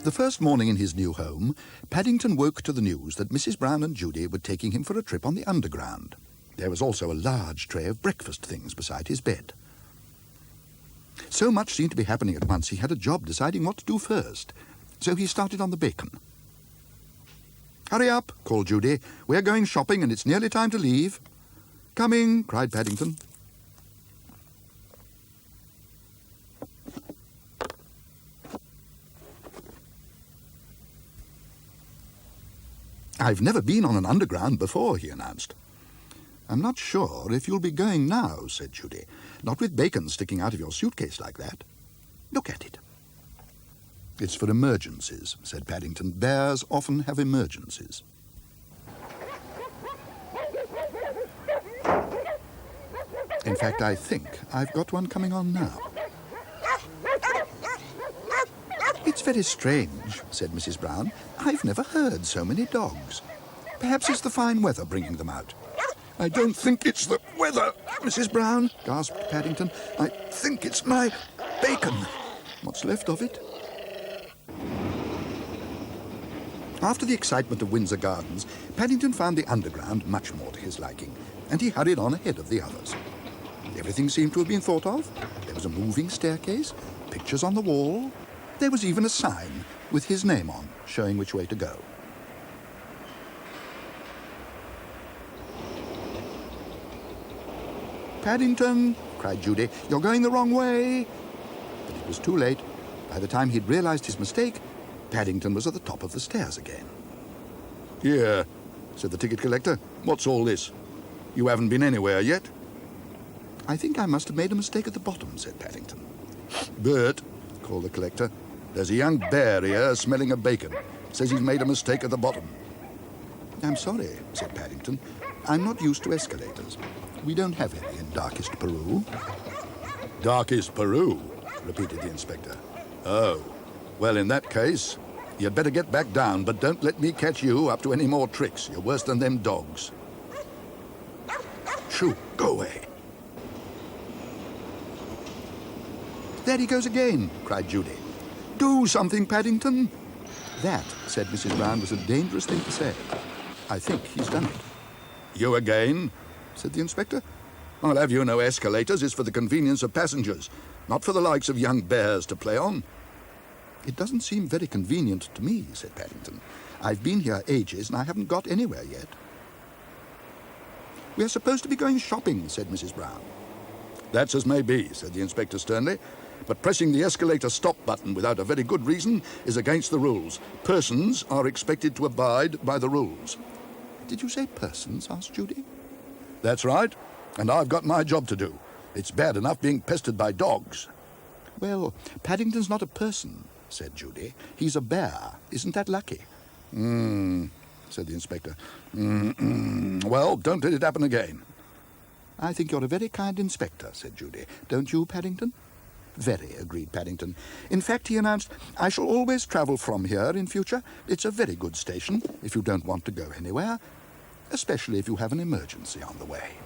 The first morning in his new home, Paddington woke to the news that Mrs. Brown and Judy were taking him for a trip on the Underground. There was also a large tray of breakfast things beside his bed. So much seemed to be happening at once, he had a job deciding what to do first. So he started on the bacon. "Hurry up," called Judy. "We're going shopping and it's nearly time to leave." "Coming," cried Paddington. "I've never been on an Underground before," he announced. "I'm not sure if you'll be going now," said Judy. "Not with bacon sticking out of your suitcase like that. Look at it." "It's for emergencies," said Paddington. "Bears often have emergencies." In fact, I think I've got one coming on now. "It's very strange," said Mrs. Brown. "I've never heard so many dogs. Perhaps it's the fine weather bringing them out." "I don't think it's the weather, Mrs. Brown," gasped Paddington. "I think it's my bacon. What's left of it." After the excitement of Windsor Gardens, Paddington found the Underground much more to his liking, and he hurried on ahead of the others. Everything seemed to have been thought of. There was a moving staircase, pictures on the wall. There was even a sign with his name on, showing which way to go. "Paddington," cried Judy, "you're going the wrong way." But it was too late. By the time he'd realized his mistake, Paddington was at the top of the stairs again. "Here," said the ticket collector. "What's all this? You haven't been anywhere yet." "I think I must have made a mistake at the bottom," said Paddington. "Bert," called the collector, "there's a young bear here smelling of bacon. Says he's made a mistake at the bottom." "I'm sorry," said Paddington. "I'm not used to escalators. We don't have any in Darkest Peru." "Darkest Peru?" repeated the inspector. "Oh, well, in that case, you'd better get back down, but don't let me catch you up to any more tricks. You're worse than them dogs." "Shoo, go away." "There he goes again," cried Judy. "Do something, Paddington." "That," said Mrs. Brown, "was a dangerous thing to say. I think he's done it." "You again?" said the inspector. "I'll have you know escalators is for the convenience of passengers, not for the likes of young bears to play on." "It doesn't seem very convenient to me," said Paddington. "I've been here ages and I haven't got anywhere yet." "We're supposed to be going shopping," said Mrs. Brown. "That's as may be," said the inspector sternly. "But pressing the escalator stop button without a very good reason is against the rules. Persons are expected to abide by the rules." "Did you say persons?" asked Judy. "That's right, and I've got my job to do. It's bad enough being pestered by dogs." "Well, Paddington's not a person," said Judy. "He's a bear. Isn't that lucky?" Said the inspector. "Well, don't let it happen again." "I think you're a very kind inspector," said Judy. "Don't you, Paddington?" "Very," agreed Paddington. "In fact," he announced, "I shall always travel from here in future. It's a very good station if you don't want to go anywhere, especially if you have an emergency on the way."